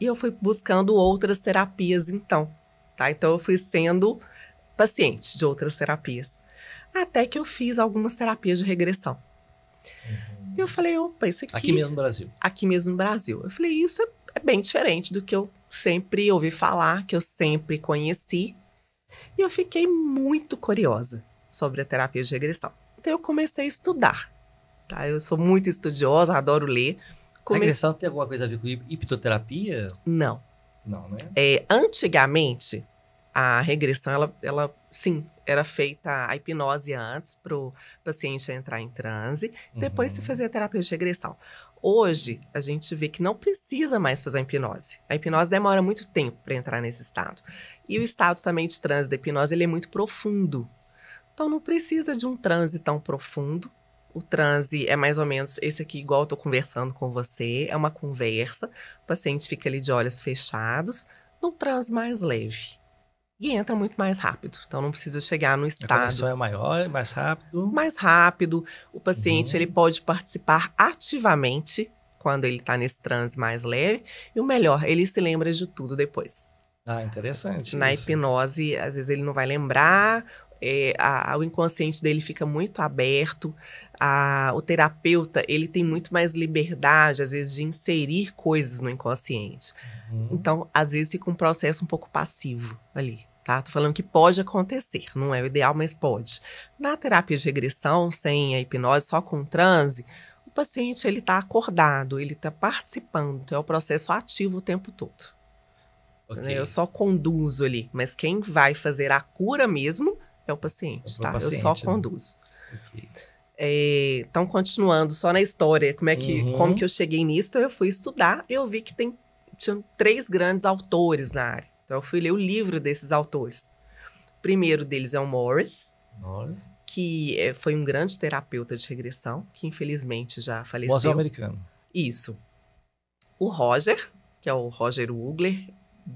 E eu fui buscando outras terapias, então. Tá? Então, eu fui sendo paciente de outras terapias. Até que eu fiz algumas terapias de regressão. E eu falei, opa, isso aqui... Aqui mesmo no Brasil? Aqui mesmo no Brasil. Eu falei, isso é bem diferente do que eu sempre ouvi falar, que eu sempre conheci. E eu fiquei muito curiosa sobre a terapia de regressão. Então, eu comecei a estudar. Tá? Eu sou muito estudiosa, adoro ler. Regressão tem alguma coisa a ver com hipnoterapia? Não. Não, né? Antigamente, a regressão, ela sim, era feita a hipnose antes para o paciente entrar em transe, depois se fazia a terapia de regressão. Hoje, a gente vê que não precisa mais fazer a hipnose. A hipnose demora muito tempo para entrar nesse estado. E o estado também de transe da hipnose, ele é muito profundo. Então, não precisa de um transe tão profundo. O transe é mais ou menos esse aqui, igual eu estou conversando com você, é uma conversa, o paciente fica ali de olhos fechados, num transe mais leve. E entra muito mais rápido, então não precisa chegar no estado... A conexão é maior, é mais rápido? Mais rápido, o paciente ele pode participar ativamente quando ele está nesse transe mais leve, e o melhor, ele se lembra de tudo depois. Ah, interessante. Na isso. hipnose, às vezes ele não vai lembrar... o inconsciente dele fica muito aberto, o terapeuta ele tem muito mais liberdade, às vezes, de inserir coisas no inconsciente. Então, às vezes, fica um processo um pouco passivo ali, tá? Tô falando que pode acontecer, não é o ideal, mas pode. Na terapia de regressão, sem a hipnose, só com transe, o paciente ele tá acordado, ele tá participando, então é o processo ativo o tempo todo. Okay. Eu só conduzo ali, mas quem vai fazer a cura mesmo é o paciente, tá? Eu só conduzo. Okay. Então, continuando só na história, como que eu cheguei nisso, então eu fui estudar, eu vi que tinham 3 grandes autores na área. Então, eu fui ler o livro desses autores. O primeiro deles é o Morris, que foi um grande terapeuta de regressão, que infelizmente já faleceu. Morris é americano. Isso. O Roger, que é o Roger Ugler.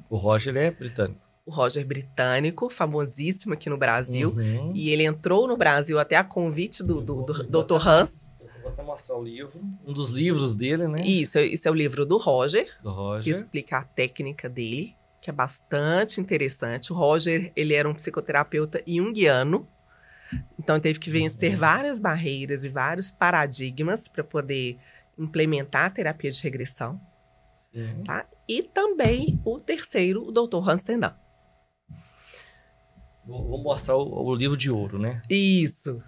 O Roger é britânico. O Roger britânico, famosíssimo aqui no Brasil. E ele entrou no Brasil até a convite do Dr. Hans. Eu vou até mostrar o livro. Um dos livros dele, né? Isso é o livro do Roger. Do Roger. Que explica a técnica dele, que é bastante interessante. O Roger, ele era um psicoterapeuta junguiano. Então, teve que vencer várias barreiras e vários paradigmas para poder implementar a terapia de regressão. Tá? E também o terceiro, o Dr. Hans Tendan. Vou mostrar o livro de ouro, né? Isso.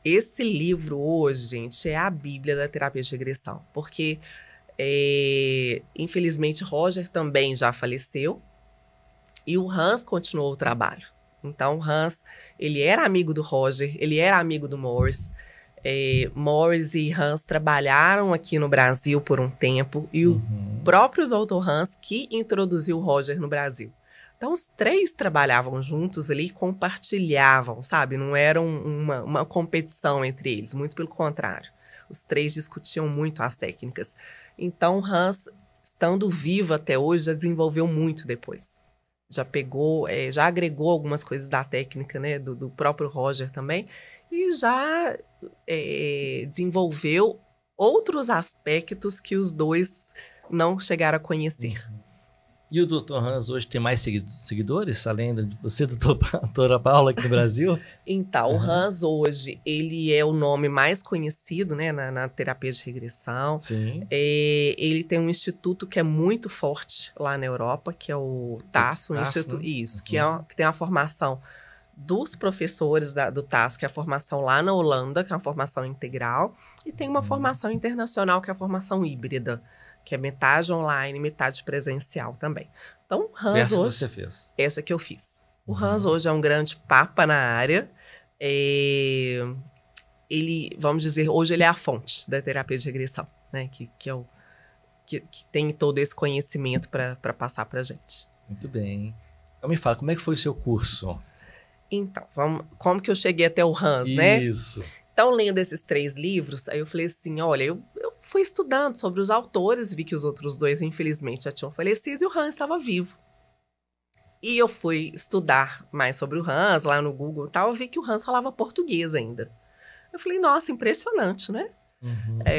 Esse livro hoje, gente, é a bíblia da terapia de regressão. Porque, infelizmente, Roger também já faleceu. E o Hans continuou o trabalho. Então, o Hans, ele era amigo do Roger, ele era amigo do Morris. Morris e Hans trabalharam aqui no Brasil por um tempo. E o próprio Dr. Hans que introduziu o Roger no Brasil. Então, os 3 trabalhavam juntos ali, compartilhavam, sabe? Não era uma competição entre eles, muito pelo contrário. Os 3 discutiam muito as técnicas. Então, Hans, estando vivo até hoje, já desenvolveu muito depois. Já pegou, já agregou algumas coisas da técnica, né? Do próprio Roger também. E já desenvolveu outros aspectos que os 2 não chegaram a conhecer. E o Dr. Hans hoje tem mais seguidores, além de você, doutora Paula, aqui no Brasil? Então, o Hans hoje, ele é o nome mais conhecido, né, na terapia de regressão. Sim. Ele tem um instituto que é muito forte lá na Europa, que é o TASO, Instituto, né? Isso, que tem a formação dos professores do TASO, que é a formação lá na Holanda, que é uma formação integral, e tem uma formação internacional, que é a formação híbrida, que é metade online, metade presencial também. Então, Hans essa hoje... você fez? Essa que eu fiz. O Hans hoje é um grande papa na área. Ele, vamos dizer, hoje ele é a fonte da terapia de regressão, né? Que tem todo esse conhecimento para passar para a gente. Muito bem. Então me fala, como é que foi o seu curso? Então, como que eu cheguei até o Hans, né? Isso. Então, lendo esses 3 livros, aí eu falei assim, olha, eu fui estudando sobre os autores, vi que os outros 2, infelizmente, já tinham falecido e o Hans estava vivo. E eu fui estudar mais sobre o Hans, lá no Google e tal, eu vi que o Hans falava português ainda. Eu falei, nossa, impressionante, né?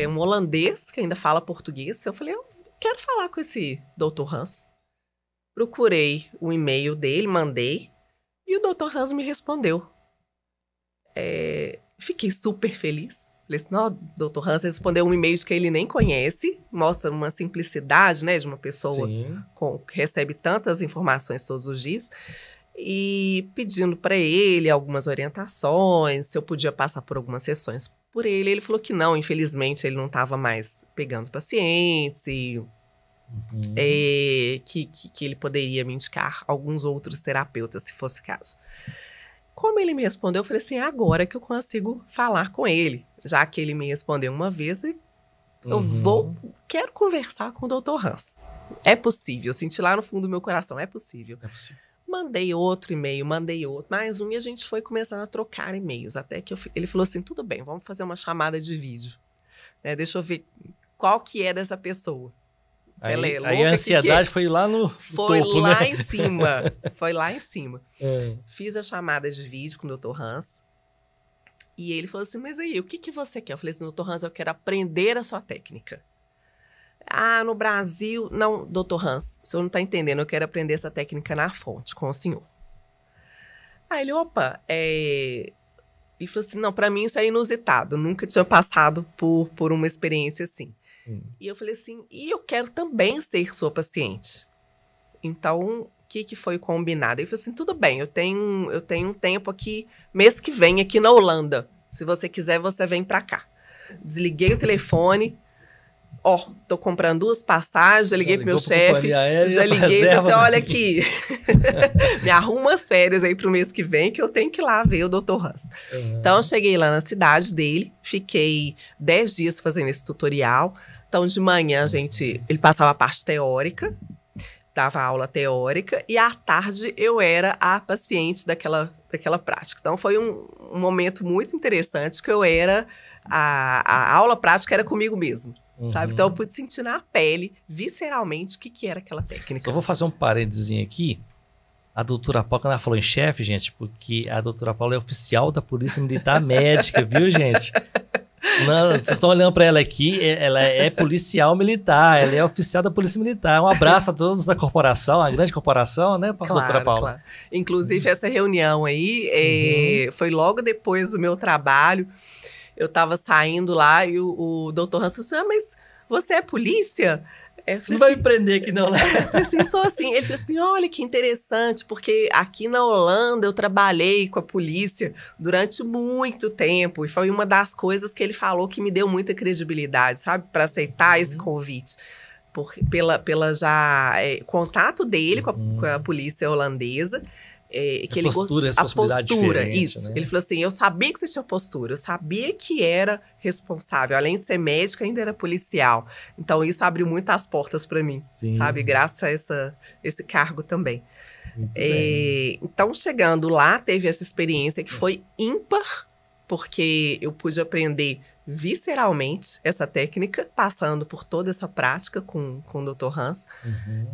Um holandês que ainda fala português. Eu falei, quero falar com esse Dr. Hans. Procurei o e-mail dele, mandei, e o Dr. Hans me respondeu. Fiquei super feliz. Falei assim, não, Dr. Hans respondeu um e-mail que ele nem conhece, mostra uma simplicidade, né, de uma pessoa que recebe tantas informações todos os dias, e pedindo para ele algumas orientações, se eu podia passar por algumas sessões por ele. Ele falou que não, infelizmente ele não estava mais pegando pacientes e que ele poderia me indicar alguns outros terapeutas, se fosse o caso. Como ele me respondeu, eu falei assim, agora que eu consigo falar com ele. Já que ele me respondeu uma vez, eu quero conversar com o Dr. Hans. É possível, eu senti lá no fundo do meu coração, é possível. É possível. Mandei outro e-mail, mandei outro, mais um, e a gente foi começando a trocar e-mails. Até que ele falou assim, tudo bem, vamos fazer uma chamada de vídeo. Deixa eu ver qual que é dessa pessoa. Aí a ansiedade foi lá no foi topo, lá né? em cima. Foi lá em cima. Fiz a chamada de vídeo com o Dr. Hans. E ele falou assim, mas aí, o que você quer? Eu falei assim, Dr. Hans, eu quero aprender a sua técnica. No Brasil... Não, Dr. Hans, o senhor não está entendendo. Eu quero aprender essa técnica na fonte, com o senhor. Aí ele, ele falou assim, não, para mim isso é inusitado. Nunca tinha passado por uma experiência assim. E eu falei assim, e eu quero também ser sua paciente. Então, o que foi combinado? Ele falou assim, tudo bem, eu tenho um tempo aqui, mês que vem, aqui na Holanda. Se você quiser, você vem pra cá. Desliguei o telefone, tô comprando 2 passagens, já liguei pro meu chefe, já liguei e falei assim, olha aqui, me arruma as férias aí pro mês que vem, que eu tenho que ir lá ver o Dr. Hans. Então, eu cheguei lá na cidade dele, fiquei 10 dias fazendo esse tutorial. Então, de manhã, ele passava a parte teórica, dava aula teórica, e à tarde eu era a paciente daquela prática. Então, foi um momento muito interessante, que eu era... A aula prática era comigo mesmo, sabe? Então, eu pude sentir na pele, visceralmente, o que era aquela técnica. Eu vou fazer um parênteses aqui. A doutora Paula, quando ela falou em chefe, gente, porque a doutora Paula é oficial da Polícia Militar Médica, viu, gente? Não, vocês estão olhando para ela aqui, ela é policial militar, ela é oficial da Polícia Militar. Um abraço a todos da corporação, a grande corporação, né, doutora Paula? Claro. Inclusive, essa reunião aí foi logo depois do meu trabalho. Eu estava saindo lá e o doutor Hans falou assim, mas você é polícia? Não vai me prender aqui não, né? Eu falei assim, sou assim. Ele falou assim, olha que interessante, porque aqui na Holanda eu trabalhei com a polícia durante muito tempo, e foi uma das coisas que ele falou que me deu muita credibilidade, sabe, para aceitar esse convite. Pela contato dele com a polícia holandesa, que ele postura, a postura, isso. Né? Ele falou assim, eu sabia que você tinha postura, eu sabia que era responsável, além de ser médico, ainda era policial. Então isso abriu muitas portas para mim, sabe? Graças a esse cargo também. Então, chegando lá, teve essa experiência que foi ímpar, porque eu pude aprender visceralmente essa técnica, passando por toda essa prática com o Dr. Hans.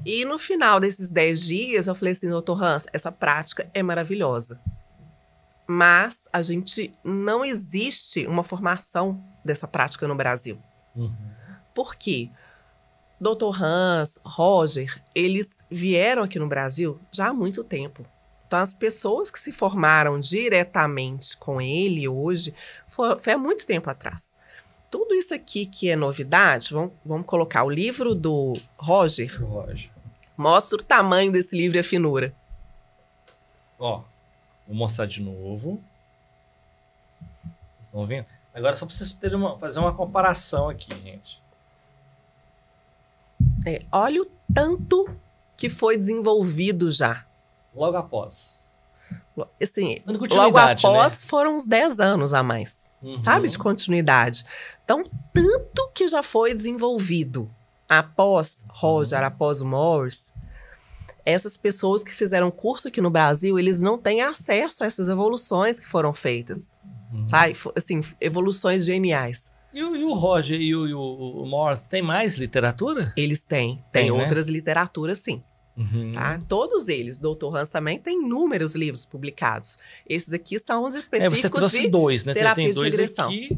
E no final desses 10 dias, eu falei assim, Dr. Hans, essa prática é maravilhosa. Mas não existe uma formação dessa prática no Brasil. Por quê? Dr. Hans, Roger, eles vieram aqui no Brasil já há muito tempo. Então, as pessoas que se formaram diretamente com ele hoje, foi há muito tempo atrás. Tudo isso aqui que é novidade, vamos colocar o livro do Roger. Mostra o tamanho desse livro e a finura. Vou mostrar de novo. Vocês estão vendo? Agora só preciso fazer uma comparação aqui, gente. Olha o tanto que foi desenvolvido já. Logo após. Assim, logo após, né? Foram uns 10 anos a mais, sabe? De continuidade. Então, tanto que já foi desenvolvido após Roger, após o Morris, essas pessoas que fizeram curso aqui no Brasil, eles não têm acesso a essas evoluções que foram feitas, sabe? Assim, evoluções geniais. E o Roger e o Morris, tem mais literatura? Eles têm outras literaturas, sim. Tá? Todos eles, Dr. Hans também tem inúmeros livros publicados. Esses aqui são os específicos você trouxe 2, né? terapia Tem de 2 regressão. aqui.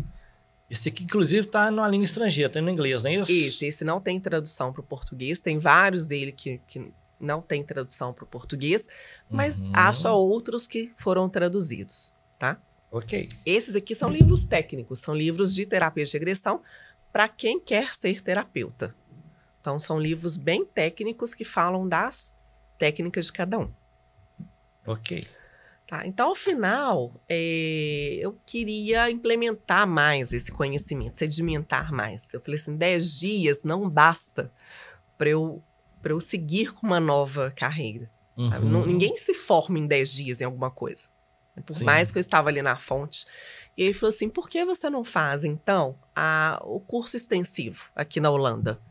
Esse aqui, inclusive, tá numa língua estrangeira, tá no inglês, não é isso? Esse não tem tradução para o português, tem vários dele que não tem tradução para o português, mas acha outros que foram traduzidos, tá? Ok. Esses aqui são livros técnicos, são livros de terapia de regressão para quem quer ser terapeuta. Então, são livros bem técnicos que falam das técnicas de cada um. Ok. Tá, então, ao final, eu queria implementar mais esse conhecimento, sedimentar mais. Eu falei assim, 10 dias não basta para eu seguir com uma nova carreira. Ninguém se forma em 10 dias em alguma coisa. Por mais que eu estava ali na fonte. E ele falou assim, por que você não faz, então, o curso extensivo aqui na Holanda?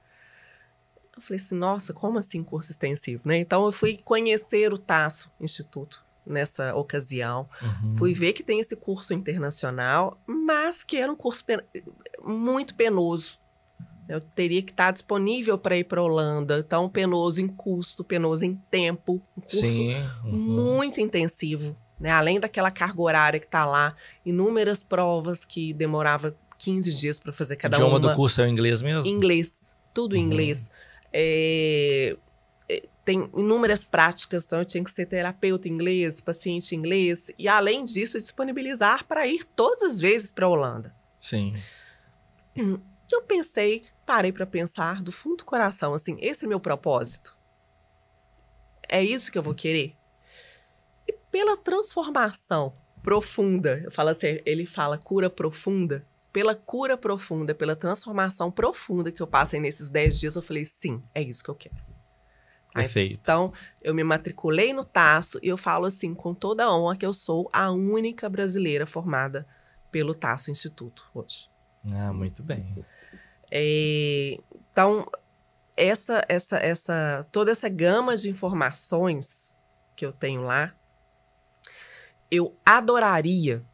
Eu falei assim, nossa, como assim curso extensivo? Né? Então, eu fui conhecer o Tasso Instituto nessa ocasião. Fui ver que tem esse curso internacional, mas que era um curso muito penoso. Eu teria que estar disponível para ir para a Holanda. Então, penoso em custo, penoso em tempo. Um curso muito intensivo. Né? Além daquela carga horária que está lá, inúmeras provas que demorava 15 dias para fazer cada uma. O idioma do curso é o inglês mesmo? Inglês, tudo em inglês. Tem inúmeras práticas, então eu tinha que ser terapeuta em inglês, paciente em inglês, e além disso, disponibilizar para ir todas as vezes para a Holanda. Sim. Eu parei para pensar do fundo do coração, assim, esse é meu propósito? É isso que eu vou querer? E pela transformação profunda, eu falo assim, ele fala cura profunda, pela cura profunda, pela transformação profunda que eu passei nesses 10 dias, eu falei, sim, é isso que eu quero. Perfeito. Então, eu me matriculei no Tasso e eu falo assim, com toda a honra, que eu sou a única brasileira formada pelo Tasso Instituto hoje. Muito bem. Então, toda essa gama de informações que eu tenho lá, eu adoraria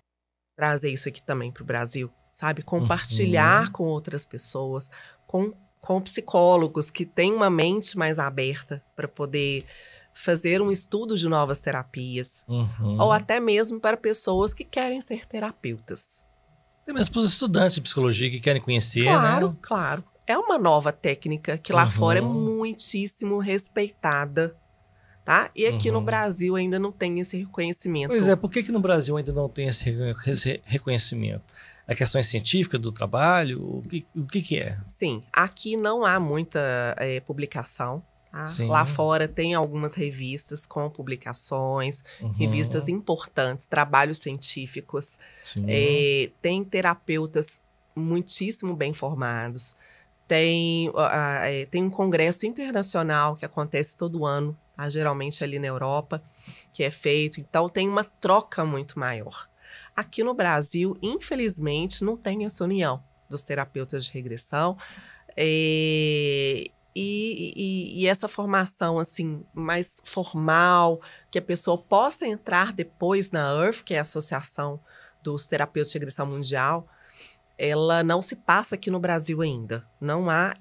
trazer isso aqui também para o Brasil, sabe? Compartilhar com outras pessoas, com psicólogos que têm uma mente mais aberta para poder fazer um estudo de novas terapias, ou até mesmo para pessoas que querem ser terapeutas. Até mesmo para os estudantes de psicologia que querem conhecer, claro, né? Claro. É uma nova técnica que lá fora é muitíssimo respeitada, tá? E aqui no Brasil ainda não tem esse reconhecimento. Pois é, por que no Brasil ainda não tem esse reconhecimento? A questão científica do trabalho? O que é? Sim, aqui não há muita publicação. Tá? Lá fora tem algumas revistas com publicações, revistas importantes, trabalhos científicos. Tem terapeutas muitíssimo bem formados. Tem um congresso internacional que acontece todo ano, tá? Geralmente ali na Europa, que é feito. Então, tem uma troca muito maior. Aqui no Brasil, infelizmente, não tem essa união dos terapeutas de regressão. E essa formação assim, mais formal, que a pessoa possa entrar depois na IRF, que é a Associação dos Terapeutas de Regressão Mundial, ela não se passa aqui no Brasil ainda. Não há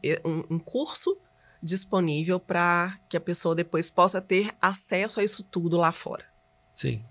um curso disponível para que a pessoa depois possa ter acesso a isso tudo lá fora. Sim.